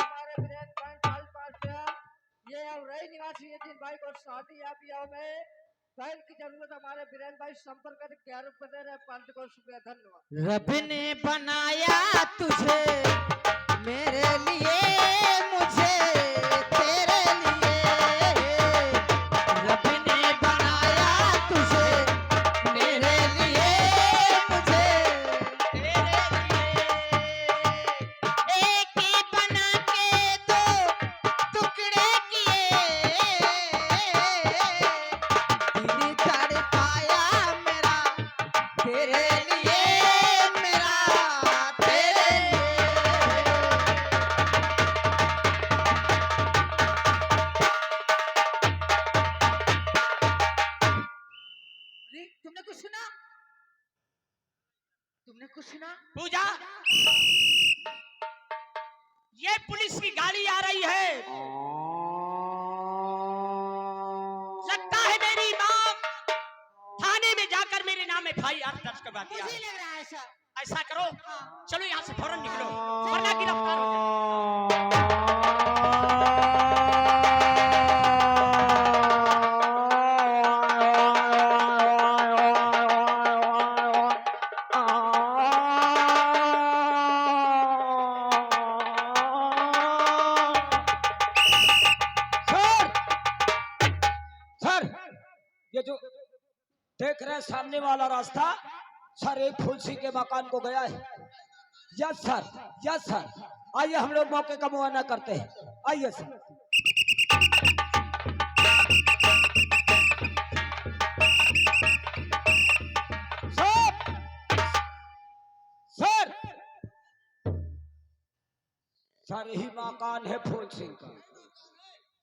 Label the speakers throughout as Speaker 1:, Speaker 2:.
Speaker 1: हमारे वीरेंद्र भाई चाल पास ये अब रही निवासी यदि भाई को शादी या ब्याह में फैल की जरूरत हमारे वीरेंद्र भाई संपर्क कर 11 रुपए दे रहे 5 को शुक्रिया धन्यवाद।
Speaker 2: रब ने बनाया तुझे मेरे लिए, मुझे तेरे लिए। रब ने बनाया तुझे मेरे लिए, मुझे तेरे लिए। एक ही बना के दो टुकड़े किए, दिल धड़काया मेरा तेरे लिए, मेरा तेरे लिए। तुमने कुछ सुना? तुमने कुछ सुना?
Speaker 3: पूजा, ये पुलिस की गाड़ी आ रही है। लगता है मेरी मां थाने में जाकर मेरे नाम FIR दर्ज करवा दिया
Speaker 2: मुझे
Speaker 3: है।
Speaker 2: लग रहा है ऐसा।
Speaker 3: ऐसा करो, चलो यहाँ से फौरन निकलो वरना गिरफ्तार हो जाओ।
Speaker 4: सर, सर, ये जो देख रहे हैं सामने वाला रास्ता, सर एक फुलसी के मकान को गया है। Yes sir, yes sir. आइए हम लोग मौके का मुआयना करते हैं। आइए सर। सर, सर, सर यही मकान है फूल सिंह का।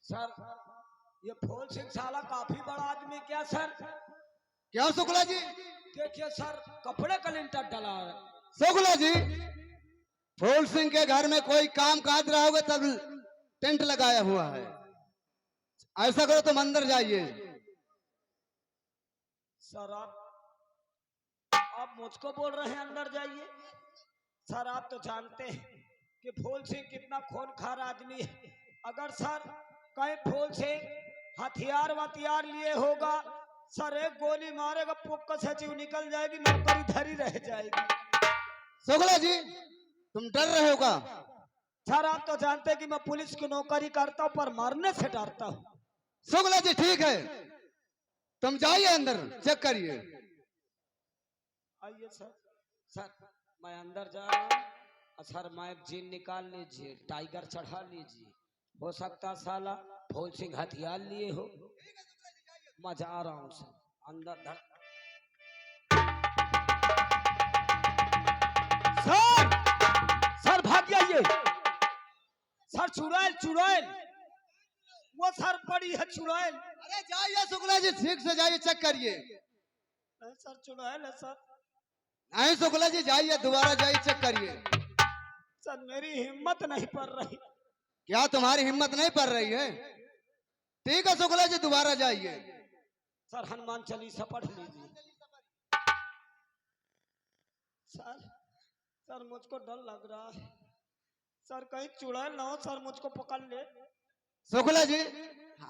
Speaker 4: सर ये फूल सिंह साला काफी बड़ा आदमी क्या सर?
Speaker 5: क्या शुक्ला जी?
Speaker 4: देखिए सर, कपड़े का लिंटर डला है।
Speaker 5: शुक्ला जी, फूल सिंह के घर में कोई काम काज रहा होगा तब टेंट लगाया हुआ है। ऐसा करो तुम अंदर जाइए।
Speaker 4: सर आप मुझको बोल रहे हैं अंदर जाइए? सर आप तो जानते हैं कि फूल सिंह कितना खूनखार आदमी है। अगर सर कहीं फूल सिंह हथियार वथियार लिए होगा, सर एक गोली मारेगा पुक्का से जीव निकल जाएगी, नौकरी धरी रह जाएगी।
Speaker 5: शुक्ला जी, तुम डर रहे होगा।
Speaker 4: सर आप तो जानते हैं कि मैं पुलिस की नौकरी करता हूँ पर मारने से डरता हूँ।
Speaker 5: शुक्ला जी ठीक है, तुम जाइए अंदर, चेक करिए।
Speaker 4: आइए सर। सर मैं अंदर जा रहा हूँ। सर मैगजीन निकाल लीजिए, टाइगर चढ़ा लीजिए। हो सकता साला फूल सिंह हथियार लिए हो। मैं जा रहा हूँ सर अंदर। सर, सर भाग जाइए। सर चुड़ैल, चुड़ैल, वो सर पड़ी है चुड़ैल।
Speaker 5: अरे जाइए शुक्ला जी, ठीक से जाइए, चेक करिए।
Speaker 4: सर चुड़ैल है सर।
Speaker 5: नहीं शुक्ला जी, जाइए दोबारा जाइए, चेक करिए।
Speaker 4: सर मेरी हिम्मत नहीं पड़ रही।
Speaker 5: क्या तुम्हारी हिम्मत नहीं पड़ रही है? ठीक है शुक्ला जी, दोबारा जाइए।
Speaker 4: सर हनुमान चालीसा पढ़ लीजिए। सर, सर मुझको डर लग रहा है। सर कहीं चुड़ैल ना हो सर मुझको पकड़ ले।
Speaker 5: शुक्ला जी,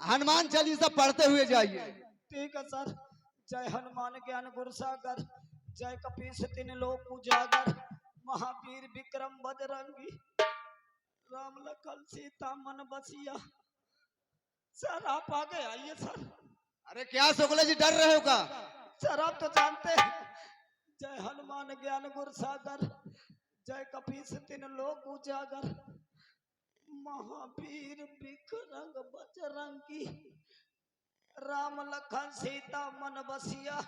Speaker 5: हनुमान चालीसा पढ़ते हुए जाइए।
Speaker 4: ठीक है सर। जय हनुमान ज्ञान गुर सागर, जय कपीस तीन लोक उजागर, महावीर विक्रम बजरंगी, राम लखन सीता मन बसिया। सर आप आगे आइए सर।
Speaker 5: अरे क्या शुक्ला जी डर रहे हो का?
Speaker 4: सर आप तो जानते हैं, जय हनुमान ज्ञान गुर सागर, जय कपीस तीन लोक उजागर, महावीर विक्रम बजरंगी, राम लखन सीता मन बसिया,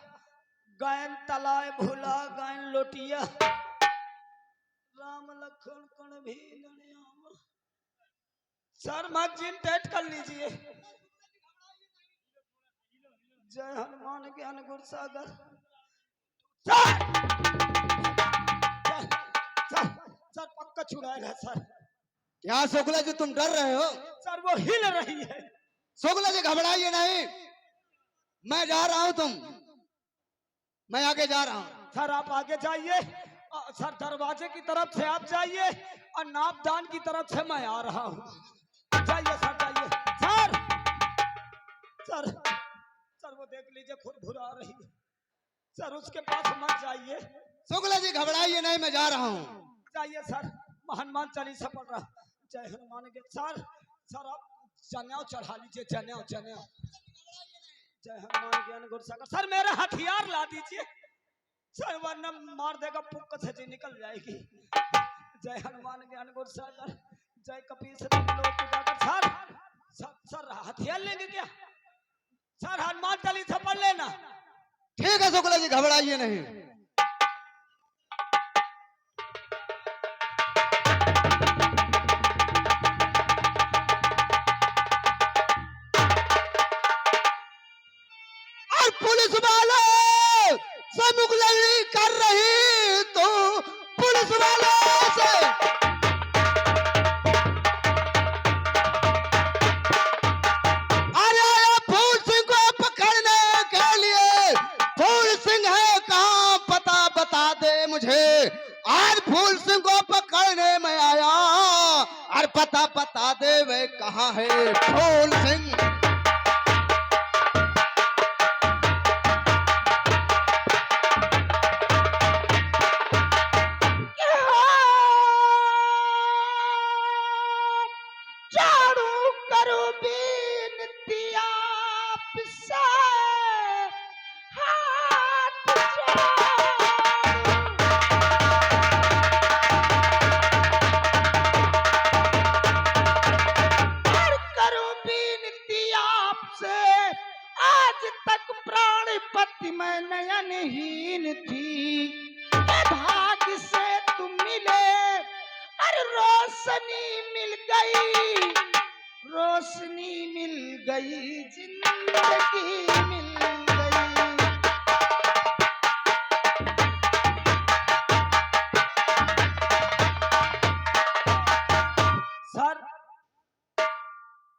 Speaker 4: गैन तलाय भुला गैन लोटिया, राम लखन कण भी गणियावा। सर मैगजीन टाइट कर लीजिए। जय हनुमान ज्ञान गुर सागर। सर, सर, सर, सर पक्का चुड़ैल है सर।
Speaker 5: क्या शुक्ला जी तुम डर रहे हो?
Speaker 4: सर वो हिल रही है।
Speaker 5: शुक्ला जी घबराइए नहीं, मैं जा रहा हूं, मैं आगे जा रहा हूं।
Speaker 4: सर आप आगे जाइए। सर दरवाजे की तरफ से आप जाइए और नापदान की तरफ से मैं आ रहा हूँ। जाइए सर, जाइए सर। सर सर वो देख लीजिए खुद भुरा रही है सर, उसके पास मत जाइए।
Speaker 5: शुक्ला जी घबराइए नहीं, मैं जा रहा हूँ।
Speaker 4: जाइए सर, हनुमान चालीसा पढ़ रहा। जय हनुमान के सर। सर आप जनेऊ चढ़ा लीजिए, जनेऊ जनेऊ। जय हनुमान ज्ञान गुण सागर। सर मेरा हथियार ला दीजिए सर, वरना मार देगा, पुक्क से जी निकल जाएगी। जय हनुमान ज्ञान गुण सागर, जय कपीस लोक उजागर। सर सर सर हथियार लेंगे क्या सर? हनुमान चालीसा पढ़ लेना।
Speaker 5: ठीक है शुक्ला जी घबराइए नहीं। और पुलिस वाले से मुगलरी कर रही तो पुलिस वाले से अरे फूल सिंह को पकड़ने के लिए। फूल सिंह है कहाँ पता बता दे मुझे। आज फूल सिंह को पकड़ने में आया और पता बता दे वे कहाँ है फूल सिंह।
Speaker 2: झाड़ू करो बेनती आपसे, हाथ जोड़ करो बेनती आपसे। आज तक प्राणपति मैं नयनहीन थी, भाग्य से तुम मिले और रोशनी मिल गई, रोशनी मिल गई, जिंदगी मिल गई।
Speaker 4: सर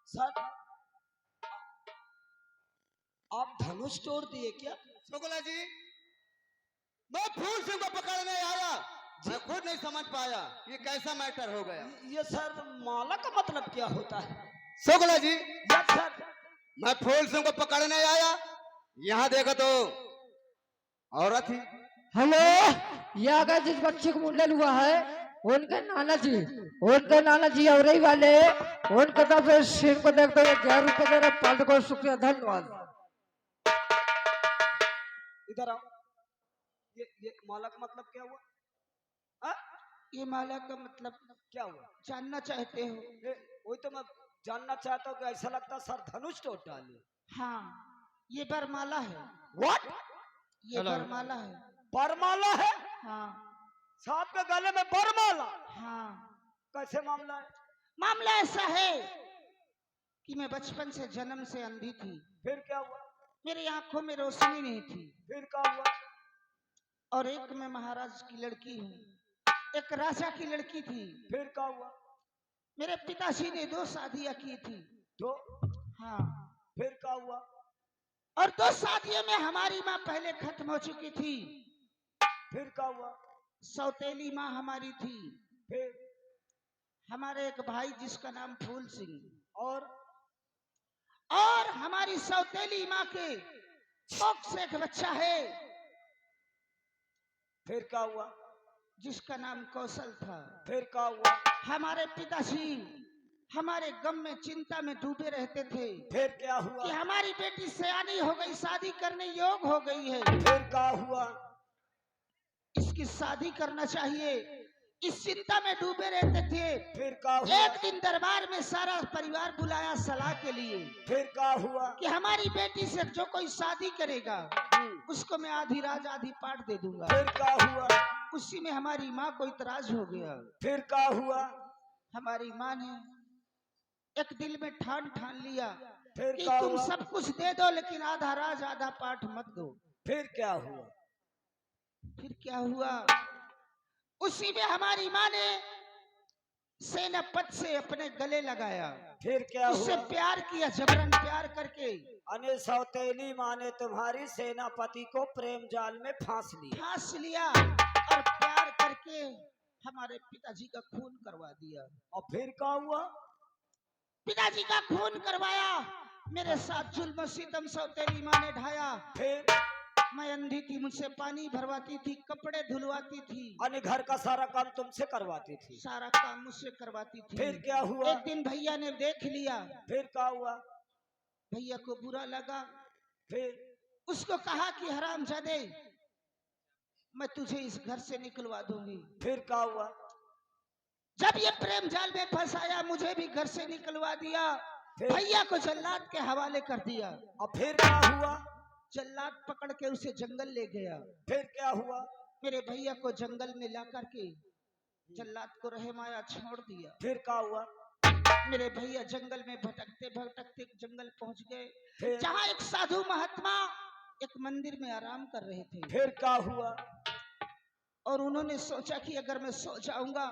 Speaker 4: सर आप धनुष तोड़ दिए क्या?
Speaker 5: शुक्ला जी मैं फूल सिंह को पकड़ने आया, मैं खुद नहीं समझ पाया ये कैसा मैटर हो गया।
Speaker 4: ये सर माला का मतलब क्या होता है?
Speaker 5: Shukla ji
Speaker 4: yes sir.
Speaker 5: मैं फूल सिंह को पकड़ने आया, यहाँ देखो तो औरत ही।
Speaker 1: हेलो, ये अगर जिस बच्चे को मुंडन हुआ है उनके नाना जी औरई वाले उनके तरफ से सिंह को देखते हुए 11 रुपए दे रहे। पाल को शुक्रिया, धन्यवाद।
Speaker 4: इधर आओ। ये माला का मतलब क्या हुआ? आ?
Speaker 2: ये माला का मतलब
Speaker 4: क्या हुआ?
Speaker 2: जानना चाहते हो?
Speaker 4: वही तो मैं जानना चाहता हूँ कि ऐसा लगता सर धनुष तोड़ डाले।
Speaker 2: हाँ, ये बरमाला है।
Speaker 4: व्हाट?
Speaker 2: ये बरमाला है।
Speaker 4: बरमाला है?
Speaker 2: हाँ
Speaker 4: सांप के गले में बरमाला?
Speaker 2: हाँ।
Speaker 4: कैसे मामला है?
Speaker 2: मामला ऐसा है कि मैं बचपन से जन्म से अंधी थी,
Speaker 4: फिर क्या हुआ?
Speaker 2: मेरी आंखों में रोशनी नहीं थी।
Speaker 4: फिर क्या हुआ?
Speaker 2: और एक मैं महाराज की लड़की हूँ, एक राजा की लड़की थी।
Speaker 4: फिर क्या हुआ?
Speaker 2: मेरे पिताजी ने 2 शादियां की थी।
Speaker 4: तो
Speaker 2: हाँ।
Speaker 4: फिर क्या हुआ?
Speaker 2: और 2 शादियों में हमारी माँ पहले खत्म हो चुकी थी।
Speaker 4: फिर क्या हुआ?
Speaker 2: सौतेली माँ हमारी थी।
Speaker 4: फिर
Speaker 2: हमारे एक भाई जिसका नाम फूल सिंह,
Speaker 4: और
Speaker 2: हमारी सौतेली माँ के कोख से एक बच्चा है
Speaker 4: फिर क्या हुआ?
Speaker 2: जिसका नाम कौशल था।
Speaker 4: फिर क्या हुआ?
Speaker 2: हमारे पिताजी हमारे गम में चिंता में डूबे रहते थे
Speaker 4: फिर क्या हुआ?
Speaker 2: कि हमारी बेटी सयानी हो गई, शादी करने योग्य हो गई है,
Speaker 4: फिर क्या हुआ?
Speaker 2: इसकी शादी करना चाहिए, इस चिंता में डूबे रहते थे।
Speaker 4: फिर क्या हुआ?
Speaker 2: एक दिन दरबार में सारा परिवार बुलाया सलाह के लिए
Speaker 4: फिर क्या हुआ?
Speaker 2: कि हमारी बेटी से जो कोई शादी करेगा उसको मैं आधी राज आधी पाट दे दूंगा।
Speaker 4: फिर क्या हुआ?
Speaker 2: उसी में हमारी माँ को इतराज हो गया।
Speaker 4: फिर क्या हुआ?
Speaker 2: हमारी माँ ने एक दिल में ठान लिया
Speaker 4: फिर
Speaker 2: कि
Speaker 4: क्या
Speaker 2: तुम
Speaker 4: हुआ?
Speaker 2: सब कुछ दे दो लेकिन आधा राज आधा पाठ मत दो।
Speaker 4: फिर क्या हुआ?
Speaker 2: फिर क्या हुआ? उसी में हमारी माँ ने सेनापति से अपने गले लगाया,
Speaker 4: फिर क्या
Speaker 2: उससे
Speaker 4: हुआ?
Speaker 2: प्यार किया, जबरन प्यार करके
Speaker 4: अने सौतेली माँ ने तुम्हारी सेनापति को प्रेम जाल में फांस लिया।
Speaker 2: फांस लिया और प्यार करके हमारे पिताजी का खून करवा दिया।
Speaker 4: और फिर क्या हुआ?
Speaker 2: पिताजी का खून करवाया, मेरे साथ जुल्म सितम सौतेली माँ ने ढाया।
Speaker 4: फिर
Speaker 2: मैं अंधी थी, मुझसे पानी भरवाती थी, कपड़े धुलवाती थी,
Speaker 4: अन्य घर का सारा काम तुमसे करवाती थी।
Speaker 2: सारा काम मुझसे करवाती थी।
Speaker 4: फिर क्या हुआ?
Speaker 2: एक दिन भैया ने देख लिया,
Speaker 4: फिर क्या हुआ?
Speaker 2: भैया को बुरा लगा।
Speaker 4: फिर
Speaker 2: उसको कहा कि हरामजादे, मैं तुझे इस घर से निकलवा दूंगी।
Speaker 4: फिर क्या हुआ?
Speaker 2: जब ये प्रेम जाल में फंसाया, मुझे भी घर से निकलवा दिया।
Speaker 4: फिर?
Speaker 2: भैया को जल्लाद के हवाले कर दिया।
Speaker 4: और फिर क्या हुआ?
Speaker 2: जल्लाद पकड़ के उसे जंगल ले गया।
Speaker 4: फिर क्या हुआ?
Speaker 2: मेरे भैया को जंगल में ला करके जल्लाद को रहमाया छोड़ दिया।
Speaker 4: फिर क्या हुआ?
Speaker 2: मेरे भैया जंगल में भटकते भटकते जंगल पहुंच गए,
Speaker 4: फिर?
Speaker 2: जहाँ एक साधु महात्मा एक मंदिर में आराम कर रहे थे।
Speaker 4: फिर क्या हुआ?
Speaker 2: और उन्होंने सोचा कि अगर मैं सो जाऊंगा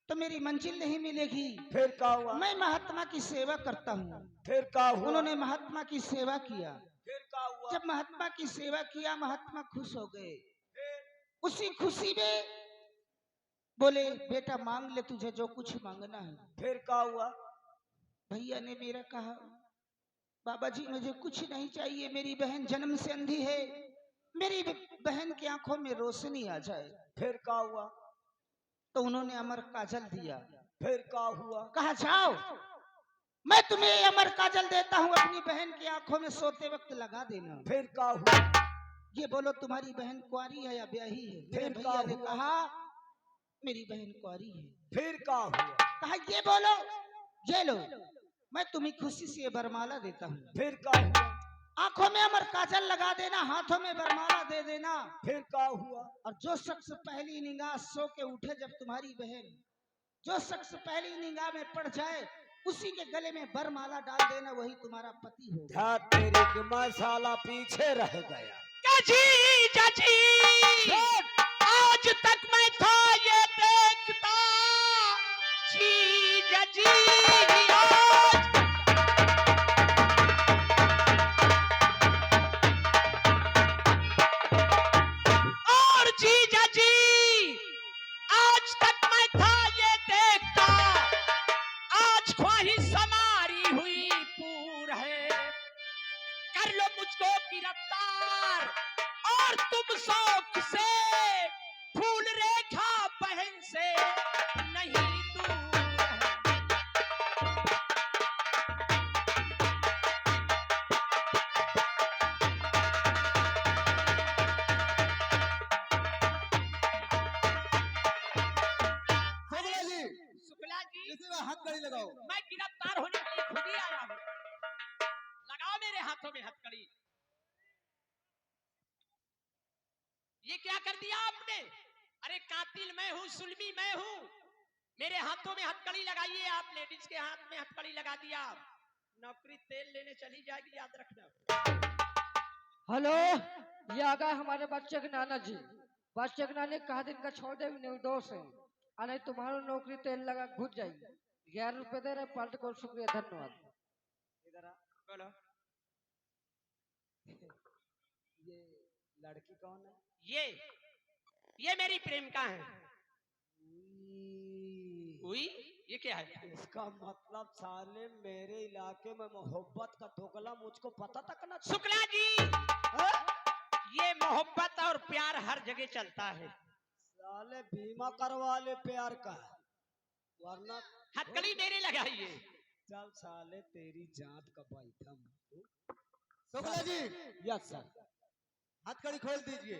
Speaker 2: तो मेरी मंजिल नहीं मिलेगी।
Speaker 4: फिर क्या हुआ?
Speaker 2: मैं महात्मा की सेवा करता हूँ।
Speaker 4: फिर क्या हुआ?
Speaker 2: उन्होंने महात्मा की सेवा किया।
Speaker 4: फिर क्या हुआ?
Speaker 2: जब महात्मा की सेवा किया, महात्मा खुश हो गए।
Speaker 4: फिर?
Speaker 2: उसी खुशी में बोले, बेटा मांग ले, तुझे जो कुछ मांगना है।
Speaker 4: फिर क्या हुआ?
Speaker 2: भैया ने मेरा कहा, बाबा जी मुझे कुछ नहीं चाहिए, मेरी बहन जन्म से अंधी है, मेरी बहन की आंखों में रोशनी आ जाए।
Speaker 4: फिर क्या हुआ?
Speaker 2: तो उन्होंने अमर काजल दिया।
Speaker 4: फिर क्या हुआ?
Speaker 2: कहा, जाओ, मैं तुम्हें अमर काजल देता हूँ, अपनी बहन की आंखों में सोते वक्त लगा देना।
Speaker 4: फिर क्या हुआ?
Speaker 2: ये बोलो, तुम्हारी बहन कुंवारी है या ब्याही है? मेरे
Speaker 4: फिर
Speaker 2: भैया ने
Speaker 4: क्या हुआ?
Speaker 2: कहा, मेरी बहन कुंवारी है।
Speaker 4: फिर क्या हुआ?
Speaker 2: कहा, ये बोलो, ये लो, मैं तुम्हें खुशी से बरमाला देता हूँ।
Speaker 4: फिर क्या हुआ?
Speaker 2: आंखों में अमर काजल लगा देना, हाथों में बरमाला दे देना।
Speaker 4: फिर क्या हुआ?
Speaker 2: और जो शख्स पहली निगाह सो के उठे, जब तुम्हारी बहन, जो शख्स पहली निगाह में पड़ जाए, उसी के गले में बरमाला डाल देना, वही तुम्हारा पति होगा।
Speaker 4: ध्यान तेरे के मसाला पीछे रह गया।
Speaker 3: जी चाची, आज तक मैं था ये देखता, जी चाची आज और जी चाची, आज तक मैं था ये देखता, आज ख्वाहिश हमारी हुई पूर है, कर लो मुझको गिरफ्तार और तुम शौक से फूल रेखा बहन से नहीं दूर है। शुक्ला जी,
Speaker 5: इसी में हथकड़ी लगाओ।
Speaker 3: मैं गिरफ्तार होने के लिए खुद ही आया हूँ, लगाओ मेरे हाथों में हथकड़ी। ये क्या कर दिया आपने? अरे कातिल मैं हूँ, सुलमी मैं हूँ, मेरे हाथों में हथकड़ी लगाइए। आप लेडीज के हाथ में हथकड़ी लगा दिया, नौकरी तेल लेने चली जाएगी, याद रखना।
Speaker 1: हेलो, ये आ गए हमारे बच्चे के नाना जी। बच्चे के नानी कहा दिन का छोड़ दे, निर्दोष है, और नहीं तुम्हारी नौकरी तेल लगा घुस जाएगी। 11 रुपए दे रहे, पलट को शुक्रिया, धन्यवाद।
Speaker 4: इधर आ, बोलो। ये लड़की कौन है?
Speaker 3: ये मेरी प्रेमिका है। हुई? ये क्या है?
Speaker 4: इसका मतलब साले मेरे इलाके में मोहब्बत का दोगला मुझको पता तक ना।
Speaker 3: शुक्ला जी, ये मोहब्बत और प्यार हर जगह चलता है।
Speaker 4: साले बीमा करवा ले प्यार का, वरना
Speaker 3: हथकड़ी मेरे लगाइए।
Speaker 4: चल साले तेरी जात का बैठा।
Speaker 5: Shukla ji,
Speaker 4: yes sir.
Speaker 5: हथकड़ी खोल दीजिए,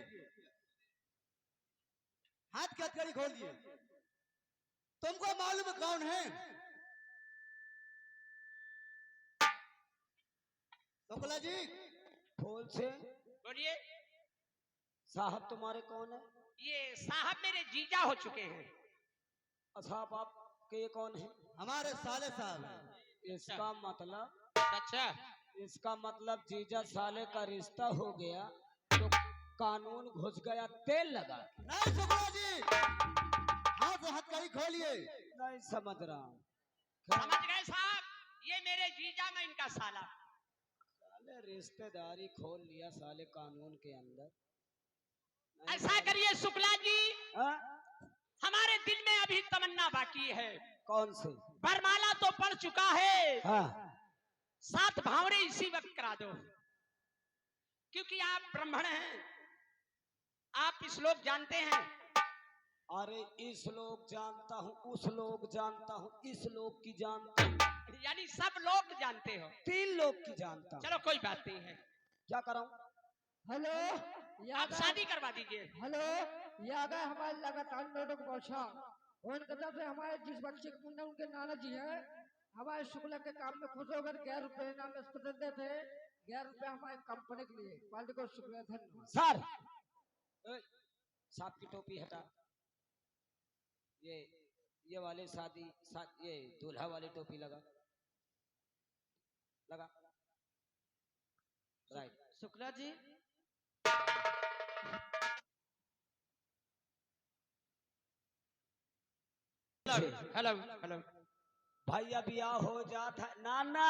Speaker 5: हाथ की हथकड़ी खोल दिए। तुमको मालूम है कौन है? शुक्ला जी,
Speaker 4: फूल से
Speaker 3: बोलिए।
Speaker 4: साहब तुम्हारे कौन है?
Speaker 3: ये साहब मेरे जीजा हो चुके हैं।
Speaker 4: साहब आपके ये कौन है?
Speaker 5: हमारे साले साहब हैं।
Speaker 4: इसका मतलब,
Speaker 3: अच्छा,
Speaker 4: इसका मतलब जीजा साले का रिश्ता हो गया तो कानून घुस गया तेल लगा के।
Speaker 5: नहीं शुक्ला जी, हाथ से हथकड़ी खोलिए।
Speaker 4: नहीं समझ रहा हूँ।
Speaker 3: समझ गए साहब, ये मेरे जीजा, मैं इनका साला।
Speaker 4: साले रिश्तेदारी खोल लिया साले कानून के अंदर।
Speaker 3: ऐसा करिए शुक्ला जी,
Speaker 4: हाँ?
Speaker 3: हम दिल में अभी तमन्ना बाकी है।
Speaker 4: कौन से?
Speaker 3: वरमाला तो पड़ चुका है,
Speaker 4: हाँ
Speaker 3: 7 भावरे इसी वक्त करा दो, क्योंकि आप ब्राह्मण हैं, आप इस लोग जानते हैं।
Speaker 4: अरे इस लोग जानता हूँ, उस लोग जानता हूँ, इस लोग की जानता हूँ,
Speaker 3: यानी सब लोग जानते हो।
Speaker 4: 3 लोग की जानता हूँ।
Speaker 3: चलो कोई बात नहीं है,
Speaker 4: क्या कराऊं?
Speaker 1: हेलो
Speaker 3: आप शादी करवा दीजिए।
Speaker 1: हेलो, ये आ गए हमारे लगातार लोगों को पहुंचा। उनके तरफ से हमारे जिस बच्चे को मुंडा उनके नाना जी है, हमारे शुक्ला के काम में खुश होकर 11 रुपए इनाम इसको देते थे। 11 रुपए हमारे कंपनी के लिए, पार्टी को शुक्रिया, धन्यवाद।
Speaker 4: सर सांप की टोपी हटा, ये वाले ये दूल्हा वाली टोपी लगा लगा। Right.
Speaker 1: Shukla ji,
Speaker 3: hello hello.
Speaker 4: भैया ब्याह हो जात है, नाना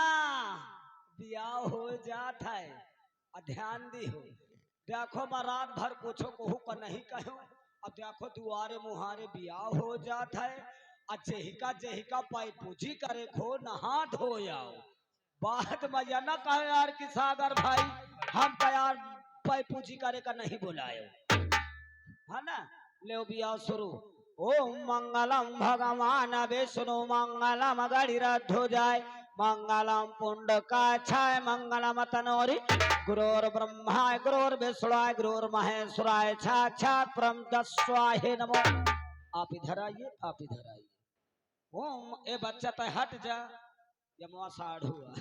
Speaker 4: ब्याह हो जात है, ध्यान दी हो। देखो मैं रात भर कुछो कहू का नहीं कहूँ, अब देखो दुआरे मुहारे ब्याह हो जात है, जेहिका पाई पूजी करे खो नहा धो आओ। बात मजा न कहे यार कि सागर भाई हम का यार पाई पूजी करे का नहीं बुलायो, है ना। ले ब्याह शुरू। ओम मंगलम भगवान विष्णु मंगलम गणिरध्वजाय मंगलम पुंडकाक्षाय मंगलम तनोरि गुरोर ब्रह्मा गुरोर्विष्णुवाय गुरोर्महेश्वराय साक्षात् परम तस्मै नमो। आप इधर आइए, आप इधर आइए। ओम ए बच्चा तो हट जा, यमुआ साढ़ हुआ।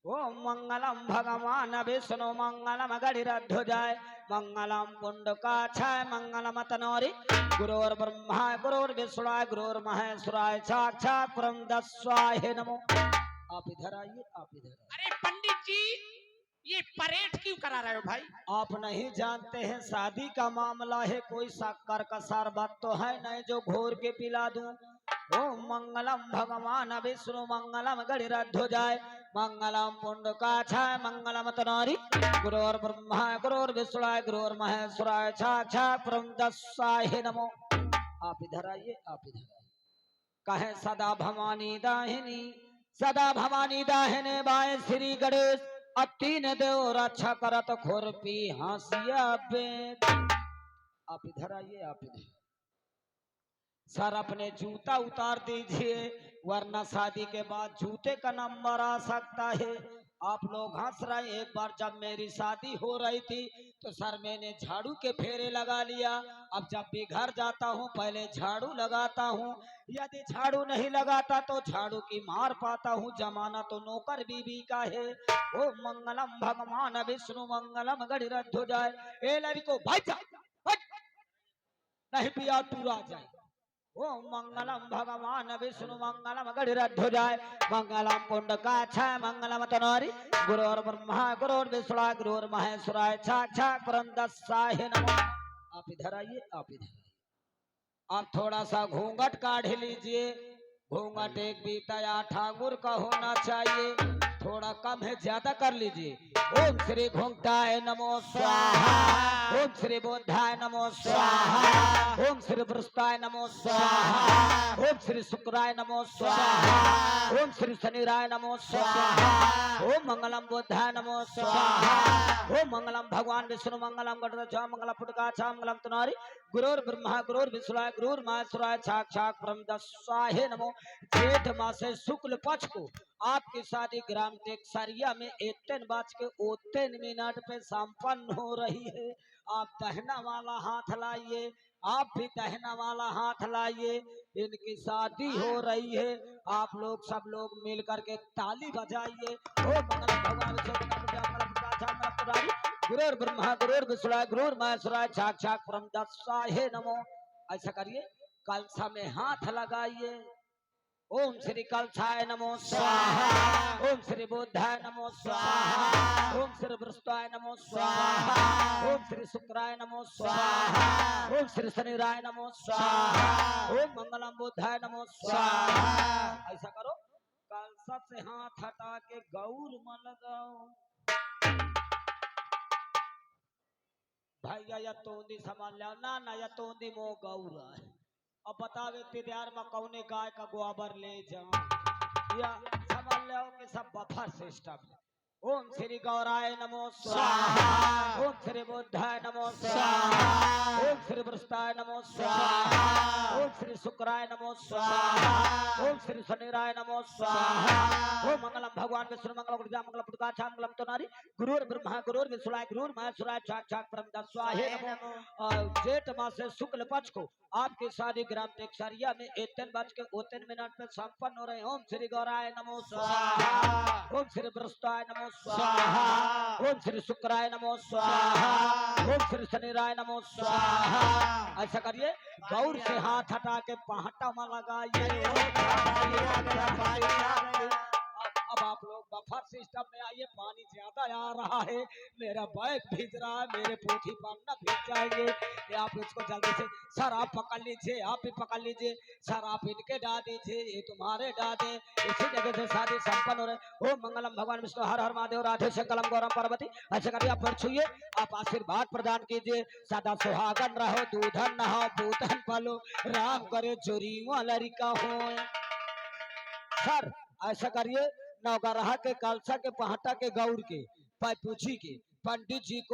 Speaker 4: ओम मंगलम भगवान विष्णु मंगलम गणिरध्वजाय मंगलम पुंडकाक्षाय मंगलम तनोरि गुरोर ब्रह्मा गुरोर्विष्णुवाय गुरोर्महेश्वराय साक्षात् परम तस्मै नमो। आप इधर आइए, आप इधर आइए।
Speaker 3: अरे पंडित जी, ये परेड क्यों करा रहे हो भाई?
Speaker 4: आप नहीं जानते हैं शादी का मामला है, कोई शक्कर का शरबत तो है नहीं जो घोर के पिला दूं। ओम मंगलम भगवान विष्णु मंगलम गणिरध्वजाय मंगलम पुंडकाक्षाय मंगलम तनोरि गुरोर ब्रह्मा गुरोर्विष्णुवाय गुरोर्महेश्वराय साक्षात् परम तस्मै नमो। आप इधर आइए, आप इधर आइए। कहे सदा भवानी दाहिने बाएं श्री गणेश तीन देव रक्षा करत खुरपी हंसिया बेद। आप इधर आइए, आप इधर। सर अपने जूता उतार दीजिए, वरना शादी के बाद जूते का नंबर आ सकता है। आप लोग हंस रहे हैं। एक बार जब मेरी शादी हो रही थी तो सर मैंने झाड़ू के फेरे लगा लिया। अब जब भी घर जाता हूँ पहले झाड़ू लगाता हूँ, यदि झाड़ू नहीं लगाता तो झाड़ू की मार पाता हूँ। जमाना तो नौकर बीबी का है। ओ मंगलम भगवान विष्णु मंगलम गणिरध्वजाय। ए लड़को भाई जा, नहीं पिया तू आ जाए। ओम मंगलम भगवान विष्णु मंगलम गणिरध्वजाय मंगलम पुंडकाक्षाय मंगलम तनोरि गुरोर ब्रह्मा गुरोर्विष्णुवाय गुरोर्महेश्वराय साक्षात् परम तस्मै नमो। आप इधर आइए, आप इधर आइए। आप थोड़ा सा घूंघट काढ़ लीजिए। घूंघट एक बीता ठाकुर का होना चाहिए, थोड़ा कम है, ज्यादा कर लीजिए। ओम श्री घुंघटाय नमो स्वाहा, ओम श्री बुद्धाय नमो स्वाहा, ओम श्री वृषताय नमो स्वाहा, ओम श्री शुक्राय नमो स्वाहा, ओम श्री शनिराय नमो स्वाहा, ओम मंगलम बुद्धाय नमो स्वाहा, ओम मंगलम भगवान विष्णु मंगलम गणराज्य मंगलम पुंडकाक्षाय मंगलम तनोरि गुरोर ब्रह्मा गुरोर्विष्णुवाय गुरोर्महेश्वराय साक्षात् परम तस्मै नमो। जेठ मासे शुक्ल पक्ष को आपकी शादी ग्राम टेक्सरिया में 1:03 पे संपन्न हो रही है। आप दहना वाला हाथ लाइए, आप भी दहना वाला हाथ लाइए। इनकी शादी हो रही है, आप लोग सब लोग मिल करके ताली बजाइए। ओ मंगल भगवान गुरुर ब्रह्मा गुरुर विष्णु गुरुर महेश्वराय साक्षात् परम तस्मै नमो। ऐसा करिए, कलसा में हाथ लगाइए। ओम श्री कलशाय नमो स्वाहा, ओम श्री बुद्धाय नमो स्वाहा, ओम श्री वृषताय नमो स्वाहा, ओम श्री शुक्राय नमो स्वाहा, ओम श्री शनिराय नमो स्वाहा, ओम मंगलम बुद्धाय नमो स्वाहा। ऐसा करो, कलसा से हाथ हटा के गौर में लगाओ। भैया या तोंदी सामान लाओ ना, ना या तोंदी मो गौर है। अब बतावे तिदार में कौने गाय का गोबर ले जाऊं या समझ लो कि सब बफर सिस्टम है। ओम श्री गौराय नमो स्वाहा, ओम श्री बुद्धाय नमो स्वाहा, ओम श्री वृषताय नमो स्वाहा, ओम श्री शुक्राय नमो स्वाहा, ओम श्री शनिराय नमो स्वाहा, ओम मंगलम भगवान विष्णु मंगलम गुरुजा मंगलम पुटकाचा मंगलम तो नारी गुरुर ब्रह्मा गुरुर विष्णुराय गुरुर महेश्वराय साक्षात परम स्वाहे नमो। जेठ मास से शुक्ल पक्ष को आपकी शादी ग्राम टेक्सारिया में 1:52 पे संपन्न हो रहे हैं। ओम श्री गौराय नमो स्वाहा, ओम श्री वृषताय नमो स्वाहा, ओम श्री शुक्राय नमो स्वाहा, ओम श्री शनिराय नमो स्वाहा। ऐसा करिए गौर से हाथ हटा के पहाटा में लगाइए। अब आप लोग बफर सिस्टम में आइए, पानी ज्यादा आ रहा है, मेरा बैग भीज रहा है, मेरे पोथी पन्ना भीज जाएंगे। ये आप इसको जल्दी से सर आप पकड़ लीजिए, आप भी पकड़ लीजिए सर, आप इनके डा दीजिए, ये तुम्हारे डा दे। इसी जगह से शादी संपन्न हो रहे। ओम मंगलम भगवान विष्णु हर हर महादेव राधे शंकरम गौरम पार्वती। ऐसे करिए आप पर छुइए, आप आशीर्वाद प्रदान कीजिए। सदा सुहागन रहो, दूधन नहो, पूतन पालो, राम करे चोरी लड़का हो। सर ऐसा करिए, नौगरहा के कालसा के पहाटा के गौर के पैपूछी के पंडित जी को